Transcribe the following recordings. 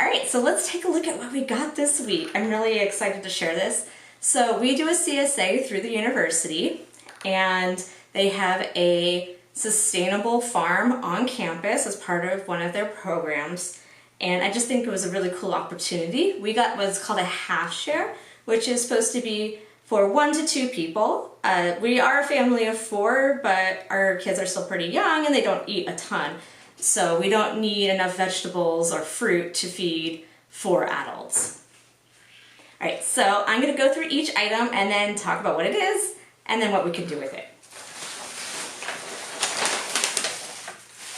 right, so let's take a look at what we got this week. I'm really excited to share this. So we do a CSA through the university, and they have a sustainable farm on campus as part of one of their programs. And I just think it was a really cool opportunity. We got what's called a half share, which is supposed to be for 1 to 2 people. We are a family of 4, but our kids are still pretty young and they don't eat a ton. So we don't need enough vegetables or fruit to feed 4 adults. All right, so I'm gonna go through each item and then talk about what it is and then what we can do with it.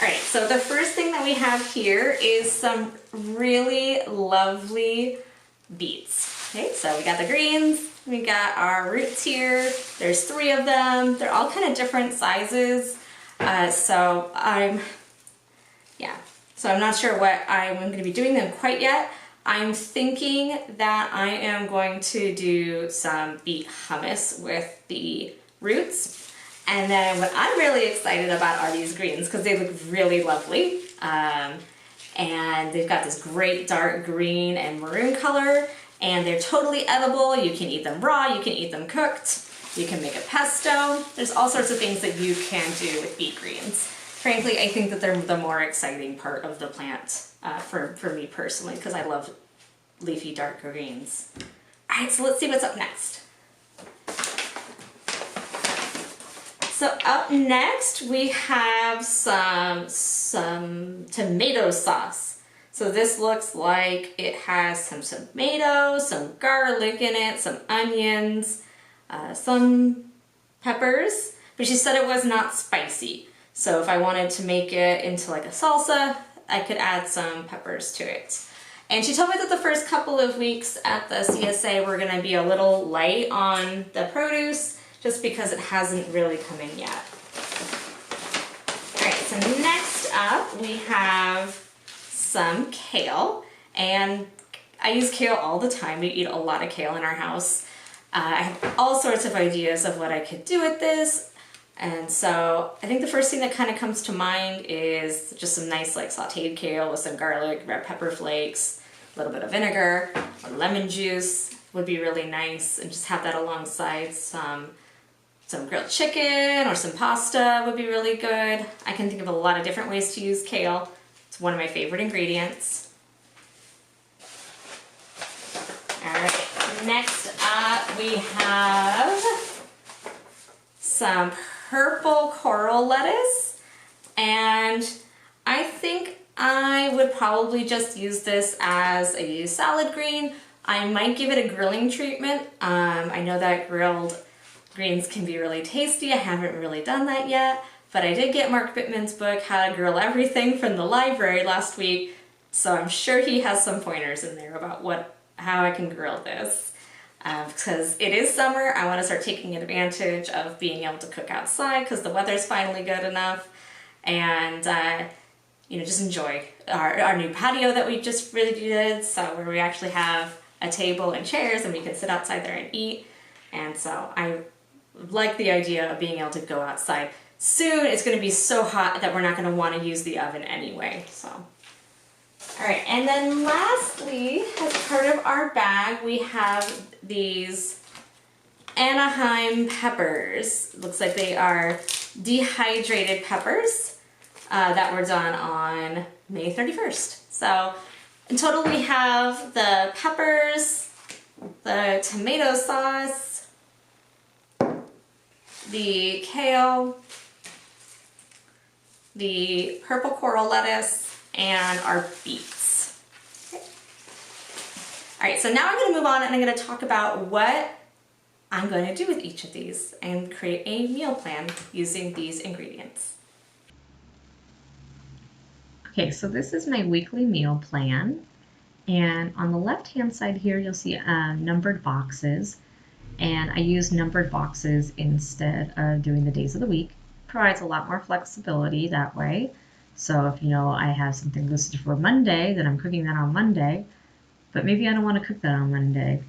All right, so the first thing that we have here is some really lovely beets. Okay, so we got the greens, we got our roots here. There's 3 of them. They're all kind of different sizes. So I'm not sure what I'm going to be doing them quite yet. I'm thinking that I am going to do some beet hummus with the roots. And then what I'm really excited about are these greens because they look really lovely. And they've got this great dark green and maroon color, and they're totally edible. You can eat them raw, you can eat them cooked, you can make a pesto. There's all sorts of things that you can do with beet greens. Frankly, I think that they're the more exciting part of the plant for me personally, because I love leafy dark greens. All right, so let's see what's up next. So up next we have some tomato sauce. So this looks like it has some tomatoes, some garlic in it, some onions, some peppers, but she said it was not spicy. So if I wanted to make it into like a salsa, I could add some peppers to it. And she told me that the first couple of weeks at the CSA were gonna be a little light on the produce, just because it hasn't really come in yet. All right, so next up we have some kale, and I use kale all the time. We eat a lot of kale in our house. I have all sorts of ideas of what I could do with this, and so I think the first thing that kind of comes to mind is just some nice like sauteed kale with some garlic, red pepper flakes, a little bit of vinegar, or lemon juice would be really nice, and just have that alongside some grilled chicken or some pasta would be really good. I can think of a lot of different ways to use kale. It's one of my favorite ingredients. All right, next up we have some purple coral lettuce, and I think I would probably just use this as a salad green. I might give it a grilling treatment. I know that grilled greens can be really tasty. I haven't really done that yet, but I did get Mark Bittman's book, How to Grill Everything, from the library last week, so I'm sure he has some pointers in there about how I can grill this. Because it is summer, I want to start taking advantage of being able to cook outside because the weather's finally good enough, and just enjoy our new patio that we just really did, so where we actually have a table and chairs and we can sit outside there and eat. And so I like the idea of being able to go outside. Soon it's going to be so hot that we're not going to want to use the oven anyway. So, all right, and then lastly, as part of our bag, we have these Anaheim peppers. Looks like they are dehydrated peppers that were done on May 31st. So in total we have the peppers, the tomato sauce, the kale, the purple coral lettuce, and our beets. Okay. All right, so now I'm going to move on and I'm going to talk about what I'm going to do with each of these and create a meal plan using these ingredients. Okay, so this is my weekly meal plan, and on the left hand side here you'll see numbered boxes, and I use numbered boxes instead of doing the days of the week. Provides a lot more flexibility that way. So if I have something listed for Monday, then I'm cooking that on Monday, but maybe I don't want to cook that on Monday.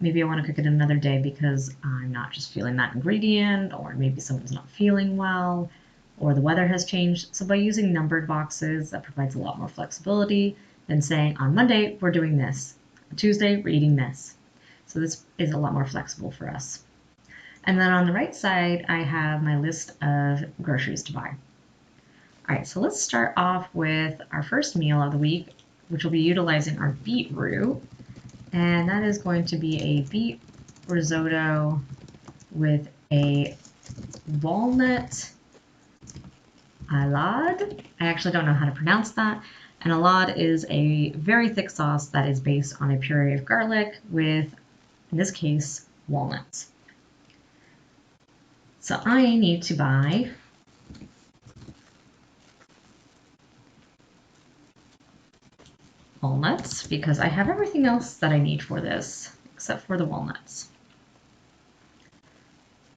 Maybe I want to cook it another day because I'm not just feeling that ingredient, or maybe someone's not feeling well, or the weather has changed. So by using numbered boxes, that provides a lot more flexibility than saying on Monday we're doing this, on Tuesday we're eating this. So this is a lot more flexible for us. And then on the right side, I have my list of groceries to buy. All right, so let's start off with our first meal of the week, which will be utilizing our beetroot. And that is going to be a beet risotto with a walnut alade. I actually don't know how to pronounce that. An alade is a very thick sauce that is based on a puree of garlic with, in this case, walnuts. So I need to buy walnuts because I have everything else that I need for this except for the walnuts.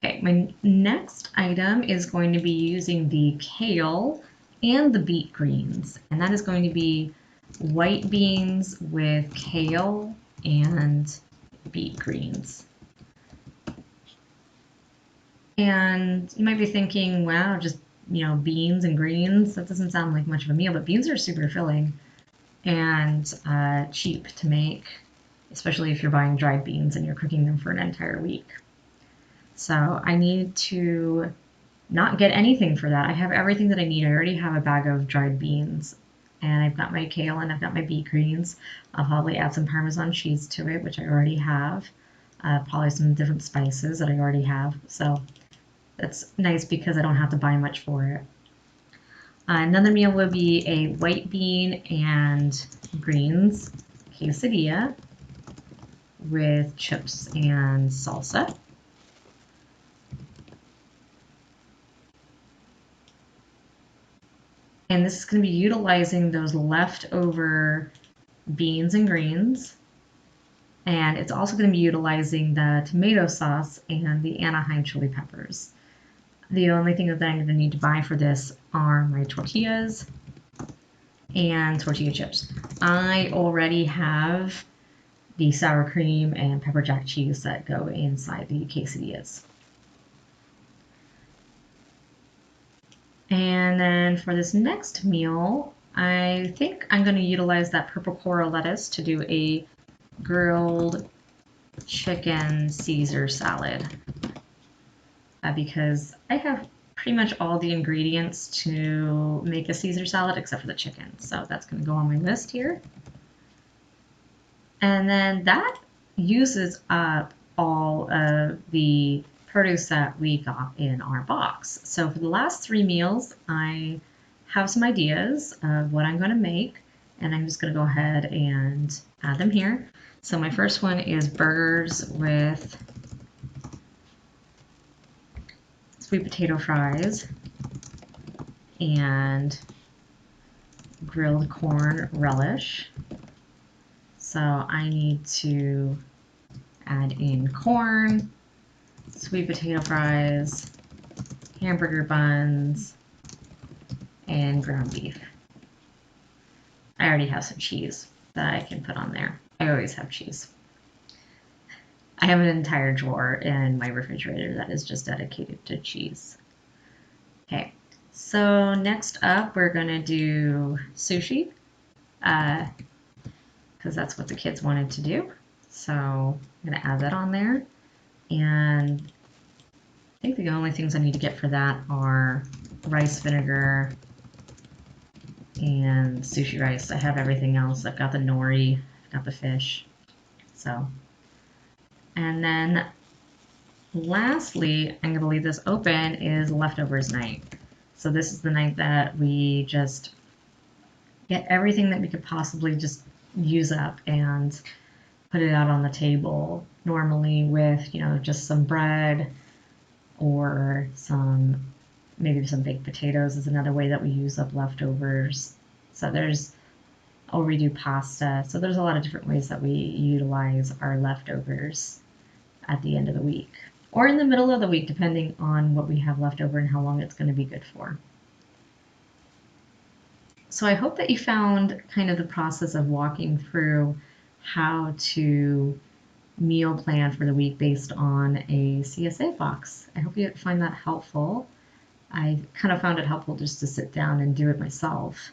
Okay, my next item is going to be using the kale and the beet greens, and that is going to be white beans with kale and beet greens. And you might be thinking, wow, just, beans and greens, that doesn't sound like much of a meal, but beans are super filling and cheap to make, especially if you're buying dried beans and you're cooking them for an entire week. So I need to not get anything for that. I have everything that I need. I already have a bag of dried beans, and I've got my kale and I've got my beet greens. I'll probably add some Parmesan cheese to it, which I already have. Probably some different spices that I already have. So that's nice because I don't have to buy much for it. Another meal would be a white bean and greens quesadilla with chips and salsa. And this is going to be utilizing those leftover beans and greens. And it's also going to be utilizing the tomato sauce and the Anaheim chili peppers. The only thing that I'm going to need to buy for this are my tortillas and tortilla chips. I already have the sour cream and pepper jack cheese that go inside the quesadillas. And then for this next meal, I think I'm going to utilize that purple coral lettuce to do a grilled chicken Caesar salad. Because I have pretty much all the ingredients to make a Caesar salad except for the chicken. So that's going to go on my list here. And then that uses up all of the produce that we got in our box. So for the last 3 meals, I have some ideas of what I'm going to make, and I'm just going to go ahead and add them here. So my first one is burgers with sweet potato fries and grilled corn relish. So I need to add in corn, sweet potato fries, hamburger buns, and ground beef. I already have some cheese that I can put on there. I always have cheese. I have an entire drawer in my refrigerator that is just dedicated to cheese. Okay, so next up we're gonna do sushi, because that's what the kids wanted to do. So I'm gonna add that on there. And I think the only things I need to get for that are rice vinegar and sushi rice. I have everything else. I've got the nori, I've got the fish. So, and then lastly, I'm going to leave this open, is leftovers night. So this is the night that we just get everything that we could possibly just use up and put it out on the table, normally with, just some bread or maybe some baked potatoes is another way that we use up leftovers. So or we do pasta. So there's a lot of different ways that we utilize our leftovers at the end of the week or in the middle of the week, depending on what we have left over and how long it's going to be good for. So I hope that you found kind of the process of walking through how to meal plan for the week based on a CSA box. I hope you find that helpful. I kind of found it helpful just to sit down and do it myself.